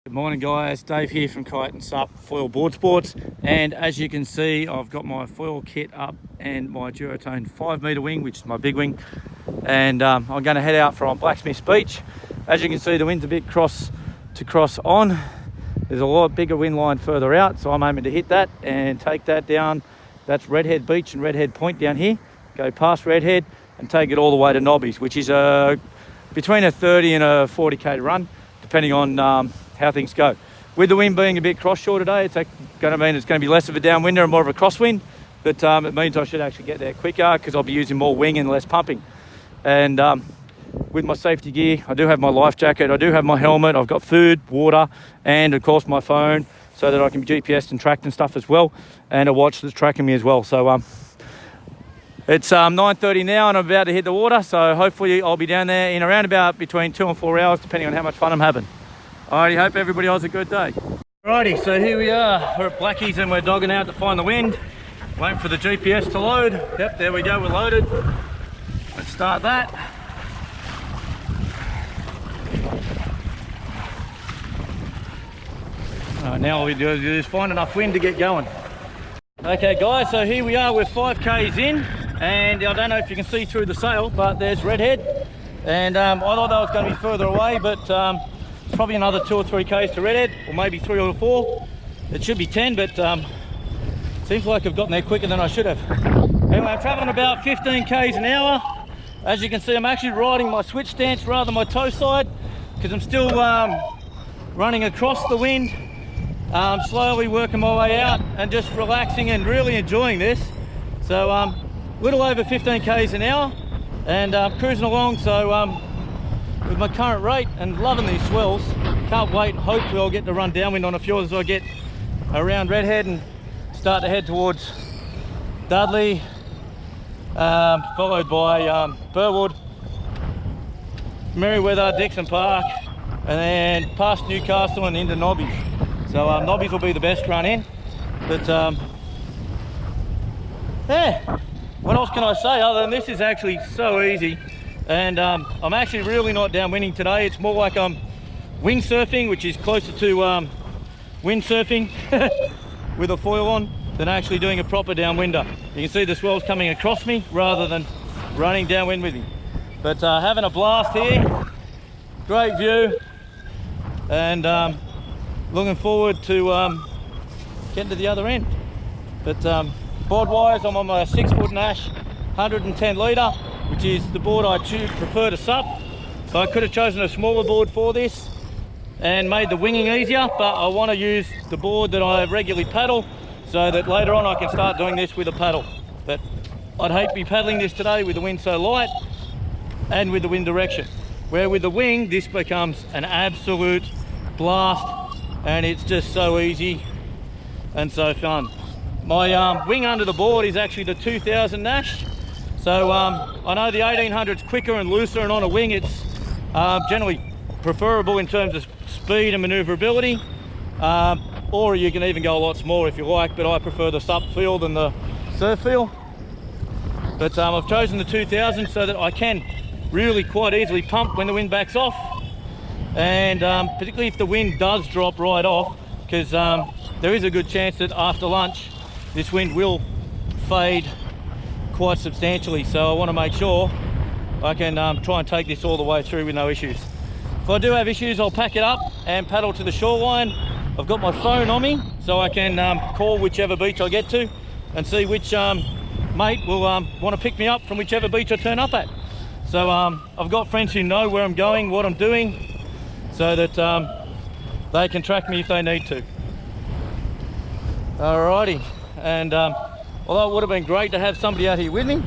Good morning guys, Dave here from Kite and Sup Foil Board Sports, and as you can see I've got my foil kit up and my duotone 5 metre wing, which is my big wing, and I'm going to head out from Blacksmiths Beach. As you can see, the wind's a bit cross on. There's a lot bigger wind line further out, so I'm aiming to hit that and take that down. That's Redhead Beach and Redhead Point down here, go past Redhead and take it all the way to Nobby's, which is between a 30 and a 40k run depending on how things go. With the wind being a bit cross-shore today, it's going to mean it's going to be less of a downwinder and more of a crosswind, but it means I should actually get there quicker because I'll be using more wing and less pumping. And with my safety gear, I do have my life jacket, I do have my helmet, I've got food, water, and of course my phone so that I can be GPSed and tracked and stuff as well, and a watch that's tracking me as well. So it's 9:30 now and I'm about to hit the water, so hopefully I'll be down there in around about between 2 and 4 hours depending on how much fun I'm having. Alrighty, hope everybody has a good day. Alrighty, so here we are. We're at Blackie's and we're dogging out to find the wind. Waiting for the GPS to load. Yep, there we go, we're loaded. Let's start that. Alright, now all we do is find enough wind to get going. Okay guys, so here we are, we're 5k's in, and I don't know if you can see through the sail, but there's Redhead. And I thought that was going to be further away, but it's probably another 2 or 3k's to Redhead, or maybe 3 or 4. It should be 10, but seems like I've gotten there quicker than I should have. Anyway, I'm traveling about 15k's an hour. As you can see, I'm actually riding my switch stance rather than my toe side, because I'm still running across the wind, slowly working my way out and just relaxing and really enjoying this. So little over 15k's an hour and cruising along. So with my current rate and loving these swells, can't wait. Hopefully I'll get to run downwind on a few as I get around Redhead and start to head towards Dudley, followed by Burwood, Merriweather, Dixon Park, and then past Newcastle and into Nobby. So Nobby's will be the best run in, but yeah, what else can I say other than this is actually so easy. And I'm actually really not downwinding today. It's more like I'm wingsurfing, which is closer to windsurfing with a foil on than actually doing a proper downwinder. You can see the swells coming across me rather than running downwind with me. But having a blast here, great view, and looking forward to getting to the other end. But board wise, I'm on my 6-foot Nash 110 litre, which is the board I prefer to sup. So I could have chosen a smaller board for this and made the winging easier, but I want to use the board that I regularly paddle so that later on I can start doing this with a paddle. But I'd hate to be paddling this today with the wind so light and with the wind direction. Where with the wing, this becomes an absolute blast and it's just so easy and so fun. My wing under the board is actually the 2000 Nash. So I know the 1800's quicker and looser, and on a wing it's generally preferable in terms of speed and manoeuvrability, or you can even go a lot smaller if you like, but I prefer the sup feel than the surf feel. But I've chosen the 2000 so that I can really quite easily pump when the wind backs off, and particularly if the wind does drop right off, because there is a good chance that after lunch this wind will fade quite substantially, so I want to make sure I can try and take this all the way through with no issues. If I do have issues, I'll pack it up and paddle to the shoreline. I've got my phone on me so I can call whichever beach I get to and see which mate will want to pick me up from whichever beach I turn up at. So I've got friends who know where I'm going, what I'm doing, so that they can track me if they need to. Alrighty, and although it would have been great to have somebody out here with me,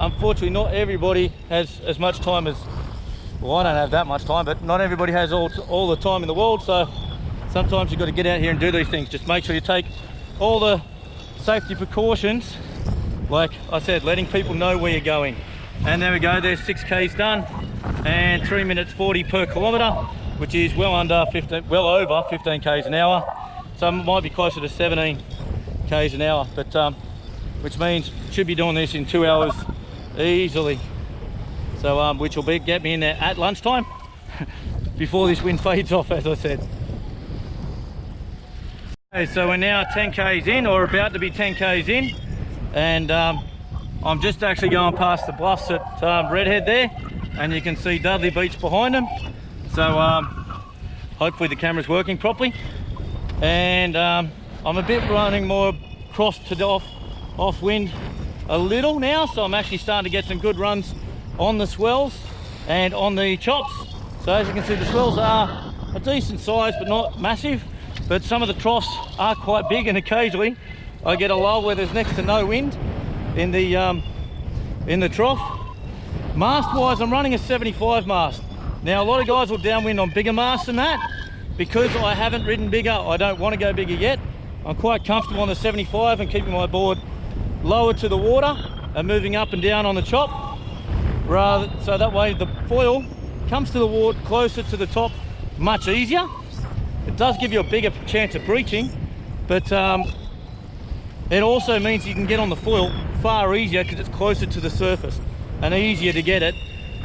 unfortunately not everybody has as much time as, well, I don't have that much time, but not everybody has all the time in the world, so sometimes you've got to get out here and do these things. Just make sure you take all the safety precautions, like I said, letting people know where you're going. And there we go, there's 6k's done, and 3 minutes 40 per kilometre, which is well over 15k's an hour, so it might be closer to 17k's an hour, but which means should be doing this in 2 hours easily. So which will get me in there at lunchtime before this wind fades off, as I said. Okay, so we're now 10 k's in, or about to be 10 k's in, and I'm just actually going past the bluffs at Redhead there, and you can see Dudley Beach behind them. So hopefully the camera's working properly, and I'm a bit running more cross to off wind a little now, so I'm actually starting to get some good runs on the swells and on the chops. So as you can see, the swells are a decent size but not massive, but some of the troughs are quite big, and occasionally I get a lull where there's next to no wind in the trough. Mast wise, I'm running a 75 mast. Now a lot of guys will downwind on bigger masts than that. Because I haven't ridden bigger, I don't want to go bigger yet. I'm quite comfortable on the 75 and keeping my board lower to the water and moving up and down on the chop, so that way the foil comes to the water closer to the top much easier. It does give you a bigger chance of breaching, but it also means you can get on the foil far easier because it's closer to the surface and easier to get it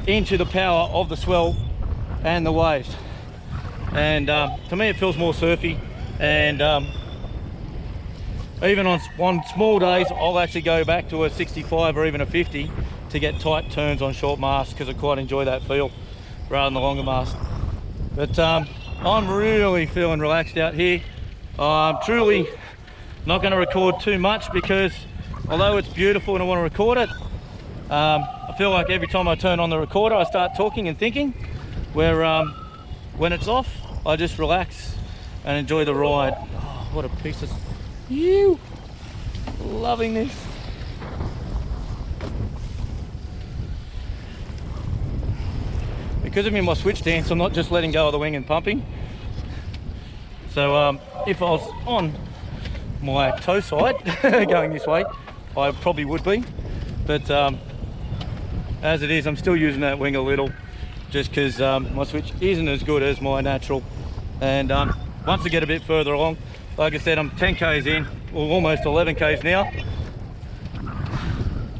into the power of the swell and the waves. And to me it feels more surfy, and even on small days I'll actually go back to a 65 or even a 50 to get tight turns on short masts, because I quite enjoy that feel rather than the longer mast. But I'm really feeling relaxed out here. I'm truly not going to record too much because although it's beautiful and I want to record it, I feel like every time I turn on the recorder I start talking and thinking, where when it's off I just relax and enjoy the ride. Oh, what a piece of loving this. Because I'm in my switch stance, I'm not just letting go of the wing and pumping. So if I was on my toe side going this way, I probably would be, but as it is I'm still using that wing a little, just because my switch isn't as good as my natural. And once I get a bit further along, like I said, I'm 10 k's in, or almost 11 k's now,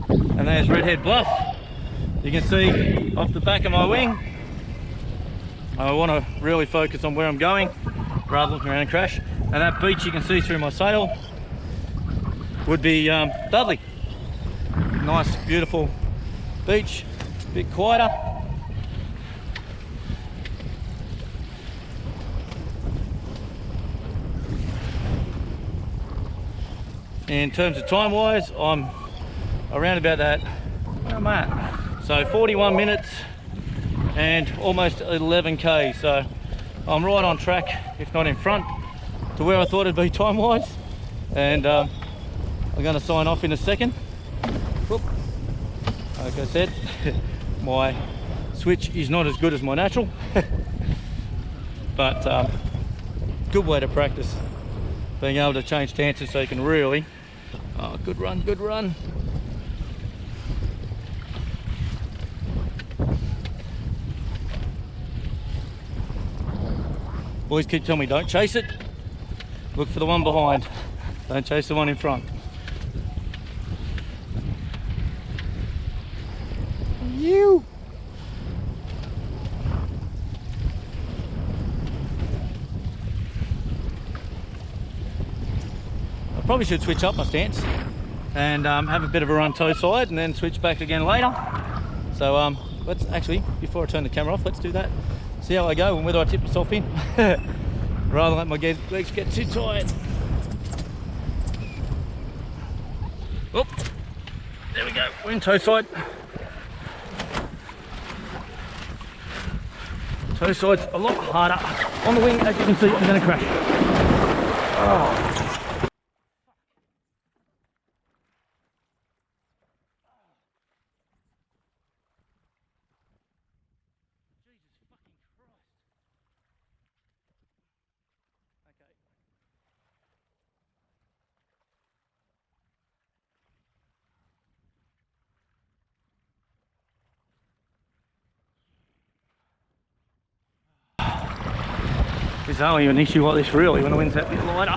and there's Redhead Bluff. You can see off the back of my wing. I want to really focus on where I'm going rather than looking around and crash. And that beach you can see through my sail would be Dudley. Nice beautiful beach, a bit quieter. In terms of time wise, I'm around about that, where am I at? So 41 minutes and almost 11 k, so I'm right on track, if not in front, to where I thought it'd be time wise. And I'm going to sign off in a second. Whoop. Like I said, my switch is not as good as my natural, but good way to practice being able to change stances so you can really, oh, good run, good run. Boys keep telling me don't chase it, look for the one behind, don't chase the one in front. You. I probably should switch up my stance and have a bit of a run toe side and then switch back again later. So let's actually, before I turn the camera off, let's do that. See how I go and whether I tip myself in rather than let my legs get too tired. Oh, there we go, we're in toe side. Toe side's a lot harder on the wing, as you can see. I'm going to crash. Oh. It's only an issue like this really when the wind's that bit lighter.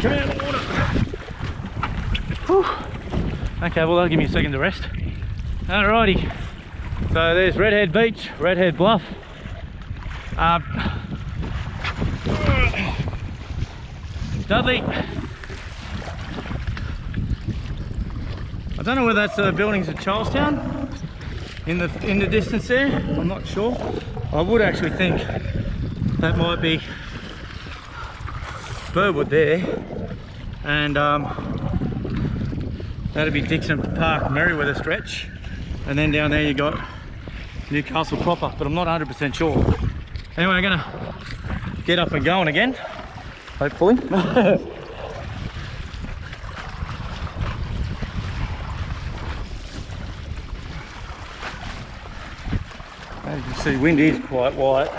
Come out of the water. Whew. Okay, well that'll give me a second to rest. Alrighty, so there's Redhead Beach, Redhead Bluff. Dudley. I don't know whether that's the buildings at Charlestown in the distance there. I'm not sure. I would actually think that might be Burwood there, and that'd be Dixon Park, Merriweather stretch, and then down there you got Newcastle proper, but I'm not 100% sure. Anyway, I'm gonna get up and going again, hopefully. As you can see, wind is quite white.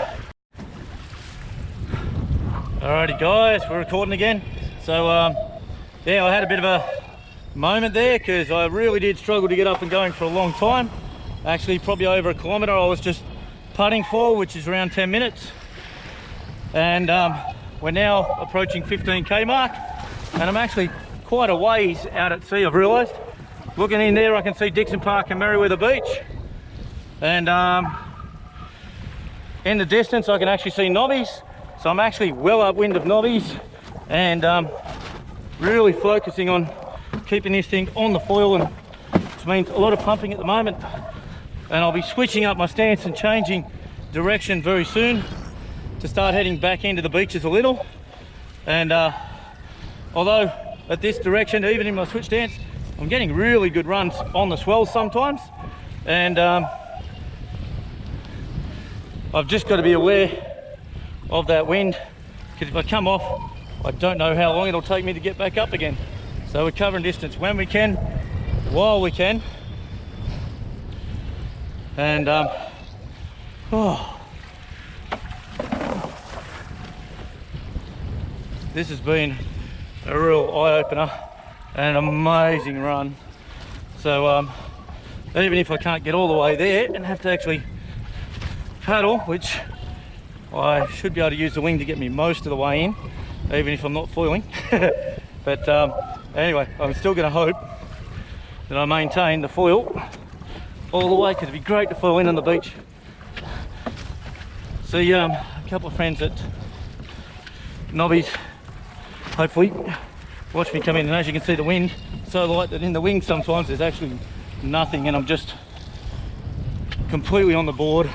Alrighty guys, we're recording again. So yeah, I had a bit of a moment there because I really did struggle to get up and going for a long time. Actually probably over a kilometre I was just putting for, which is around 10 minutes. And we're now approaching 15k mark, and I'm actually quite a ways out at sea, I've realised. Looking in there I can see Dixon Park and Merriweather Beach, and in the distance I can actually see Nobby's. So I'm actually well upwind of Nobby's, and really focusing on keeping this thing on the foil, and which means a lot of pumping at the moment. And I'll be switching up my stance and changing direction very soon to start heading back into the beaches a little. And although at this direction, even in my switch stance, I'm getting really good runs on the swells sometimes, and I've just got to be aware of that wind, because if I come off, I don't know how long it'll take me to get back up again. So we're covering distance when we can, while we can. And oh, this has been a real eye-opener and an amazing run. So even if I can't get all the way there and have to actually paddle, which I should be able to use the wing to get me most of the way in, even if I'm not foiling. But anyway, I'm still going to hope that I maintain the foil all the way, because it'd be great to foil in on the beach. See a couple of friends at Nobby's hopefully watch me come in, and as you can see, the wind so light that in the wing sometimes there's actually nothing, and I'm just completely on the board.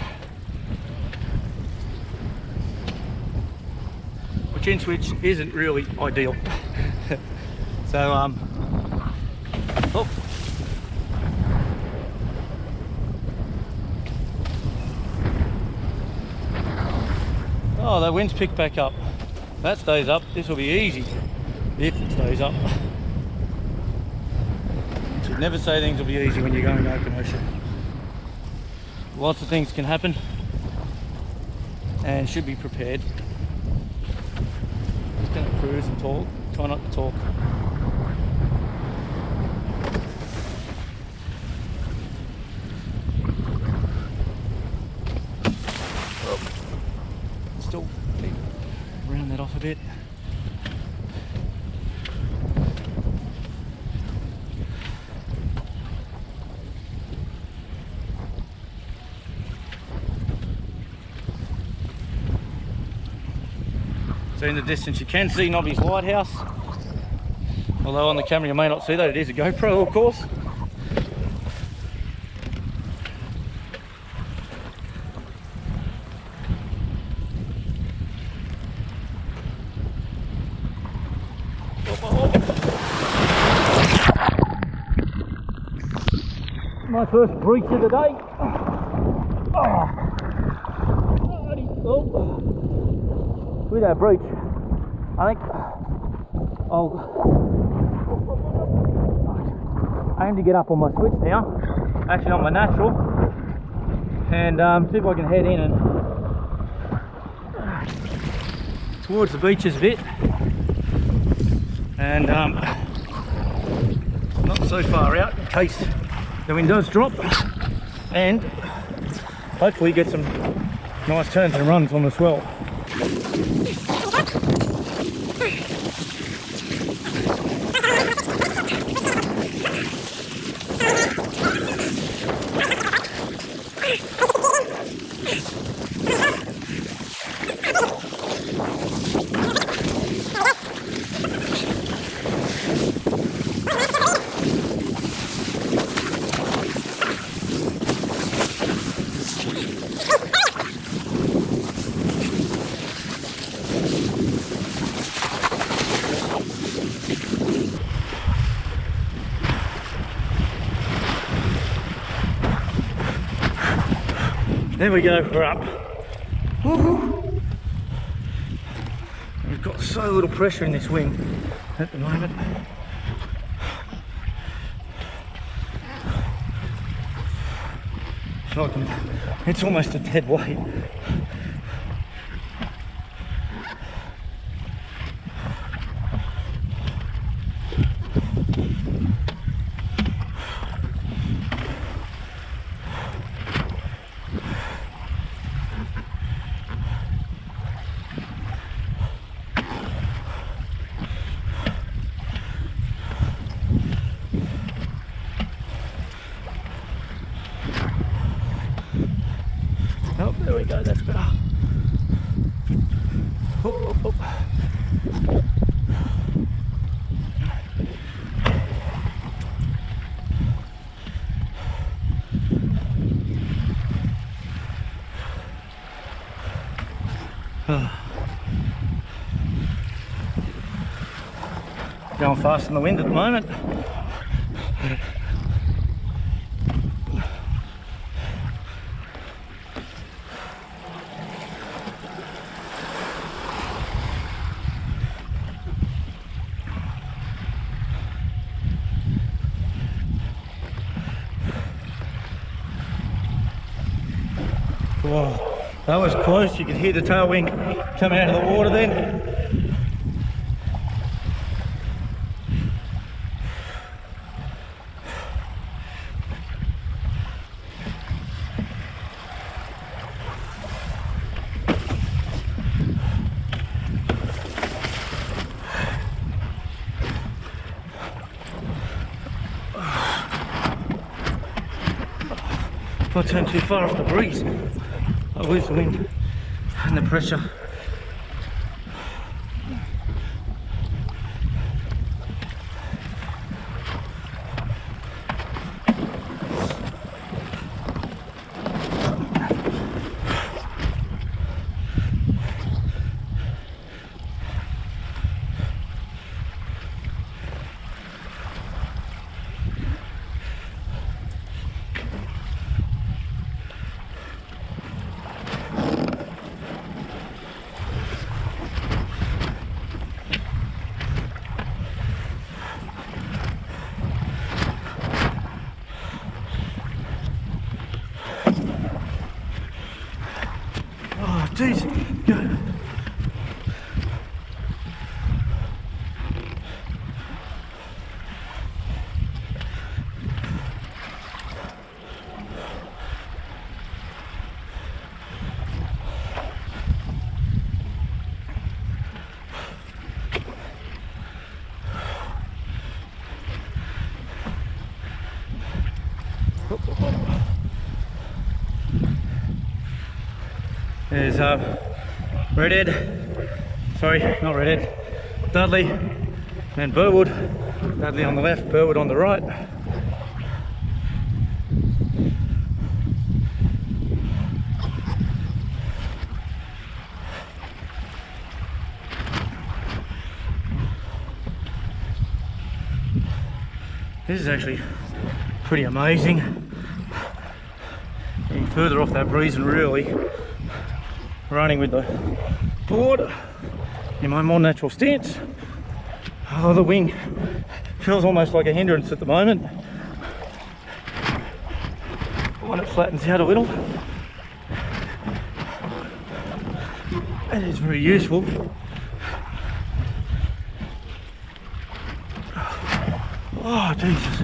Chin switch isn't really ideal. So oh, that wind's picked back up. That stays up, this will be easy if it stays up. You should never say things will be easy when you're going open ocean. Lots of things can happen, and should be prepared. Going to cruise and talk, try not to talk. Still need to round that off a bit. So in the distance you can see Nobby's lighthouse, although on the camera you may not see that. It is a GoPro, of course. My first breach of the day. With that breach, I think I'll aim to get up on my switch now, actually on my natural, and see if I can head in and towards the beaches a bit, and not so far out in case the wind does drop, and hopefully get some nice turns and runs on the swell. There we go, we're up. Woo-hoo. We've got so little pressure in this wing at the moment. It's almost a dead weight. Oh, there we go, that's better. Oh, oh, oh. Going fast in the wind at the moment. Whoa, that was close. You could hear the tailwind coming out of the water then. If I turn too far off the breeze, I lose the wind and the pressure. Jeez. There's Redhead, sorry, not Redhead, Dudley and Burwood. Dudley on the left, Burwood on the right. This is actually pretty amazing. Getting further off that breeze and really running with the board in my more natural stance. Oh, the wing feels almost like a hindrance at the moment. When it flattens out a little, it is very useful. Oh, Jesus.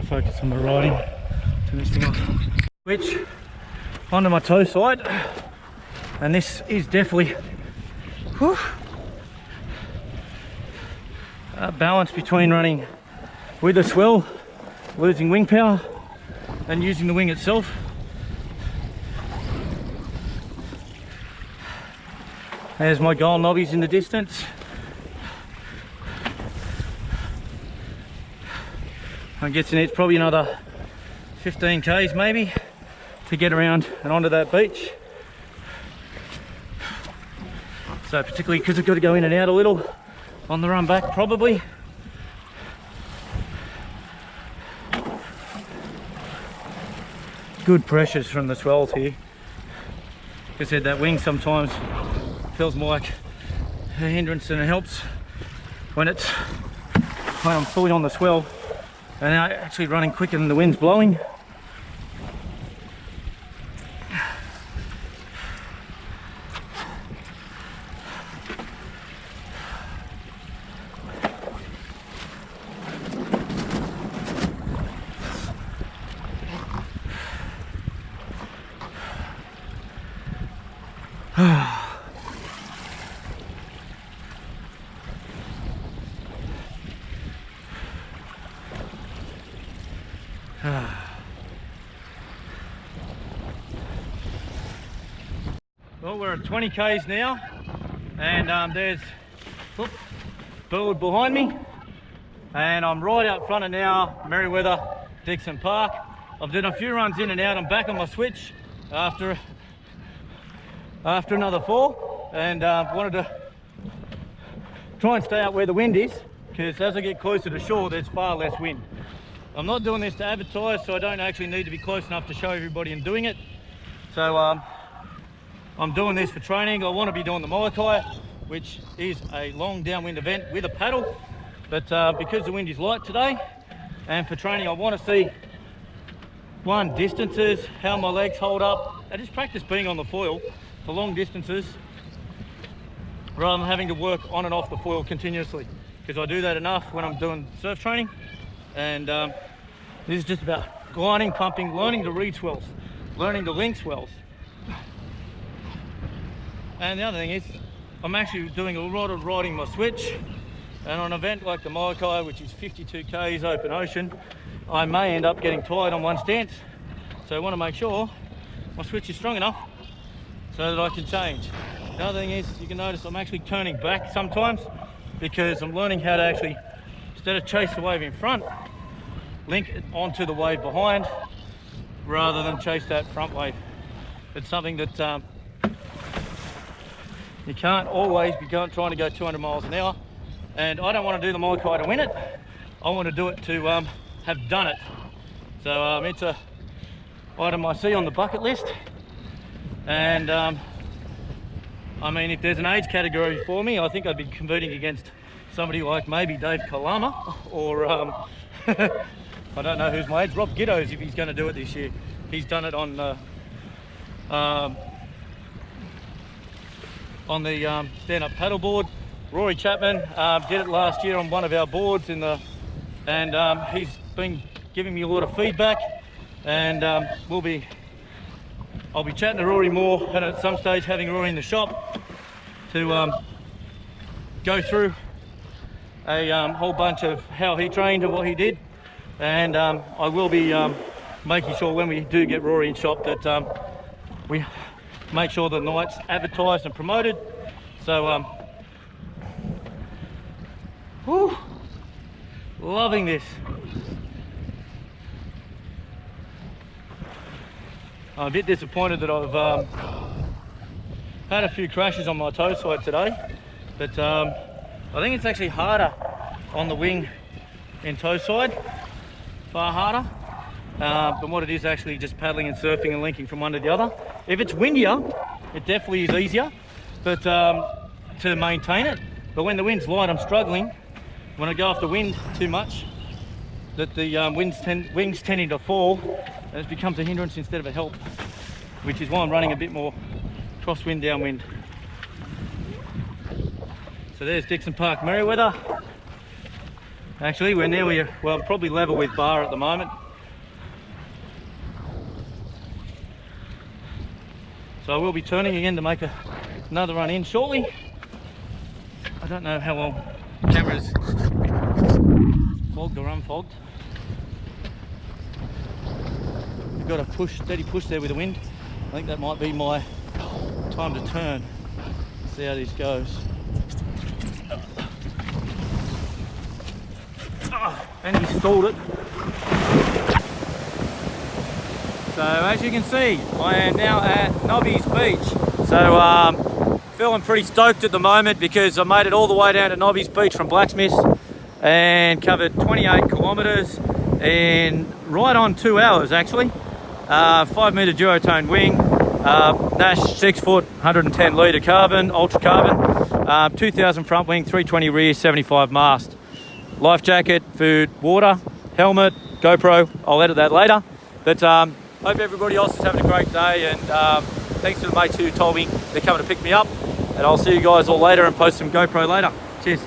Focus on the riding, turn this thing off. Switch onto my toe side, and this is definitely a balance between running with a swell, losing wing power, and using the wing itself. There's my gold Nobbies in the distance. I'm guessing it's probably another 15 k's maybe to get around and onto that beach. So particularly because I've got to go in and out a little on the run back probably. Good pressures from the swells here. Like I said, that wing sometimes feels more like a hindrance than it helps when I'm fully on the swell and actually running quicker than the wind's blowing. Well, we're at 20 k's now, and there's Burwood behind me, and I'm right out front of now Merriweather Dixon Park. I've done a few runs in and out. I'm back on my switch after another fall, and wanted to try and stay out where the wind is, because as I get closer to shore there's far less wind. I'm not doing this to advertise, so I don't actually need to be close enough to show everybody I'm doing it. So I'm doing this for training. I want to be doing the Molokai, which is a long downwind event with a paddle, but because the wind is light today, and for training I want to see one, distances, how my legs hold up. I just practice being on the foil for long distances rather than having to work on and off the foil continuously, because I do that enough when I'm doing surf training. And this is just about gliding, pumping, learning to read swells, learning to link swells. And the other thing is, I'm actually doing a lot of riding my switch, and on an event like the Molokai, which is 52 k's open ocean, I may end up getting tired on one stance. So I want to make sure my switch is strong enough so that I can change. The other thing is, you can notice I'm actually turning back sometimes, because I'm learning how to actually, instead of chase the wave in front, link it onto the wave behind rather than chase that front wave. It's something that you can't always be trying to go 200 miles an hour, and I don't want to do the Molokai to win it. I want to do it to have done it. So it's a item I see on the bucket list, and I mean, if there's an age category for me, I think I'd be competing against somebody like maybe Dave Kalama, or I don't know who's my age, Rob Giddos, if he's going to do it this year. He's done it on the stand-up paddleboard. Rory Chapman did it last year on one of our boards and he's been giving me a lot of feedback, and I'll be chatting to Rory more, and at some stage having Rory in the shop to go through a whole bunch of how he trained and what he did. And I will be making sure when we do get Rory in shop that we make sure the night's advertised and promoted. So whew, loving this. I'm a bit disappointed that I've had a few crashes on my toe side today, but I think it's actually harder on the wing in toe side, far harder than what it is actually just paddling and surfing and linking from one to the other. If it's windier, it definitely is easier, but to maintain it. But when the wind's light, I'm struggling. When I go off the wind too much, that the wings tending to fall, and it becomes a hindrance instead of a help, which is why I'm running a bit more crosswind, downwind. So there's Dixon Park, Merriweather. Actually, we're nearly, well, probably level with Bar at the moment. So I will be turning again to make another run in shortly. I don't know how well the camera's fogged or unfogged. We've got a steady push there with the wind. I think that might be my time to turn. see how this goes. And he stalled it. So as you can see, I am now at Nobby's Beach. So feeling pretty stoked at the moment because I made it all the way down to Nobby's Beach from Blacksmiths and covered 28 kilometres in right on 2 hours actually. 5 metre duotone wing, Nash 6 foot, 110 litre carbon, ultra carbon, 2000 front wing, 320 rear, 75 mast. Life jacket, food, water, helmet, GoPro. I'll edit that later. But hope everybody else is having a great day, and thanks to the mates who told me they're coming to pick me up. And I'll see you guys all later and post some GoPro later. Cheers.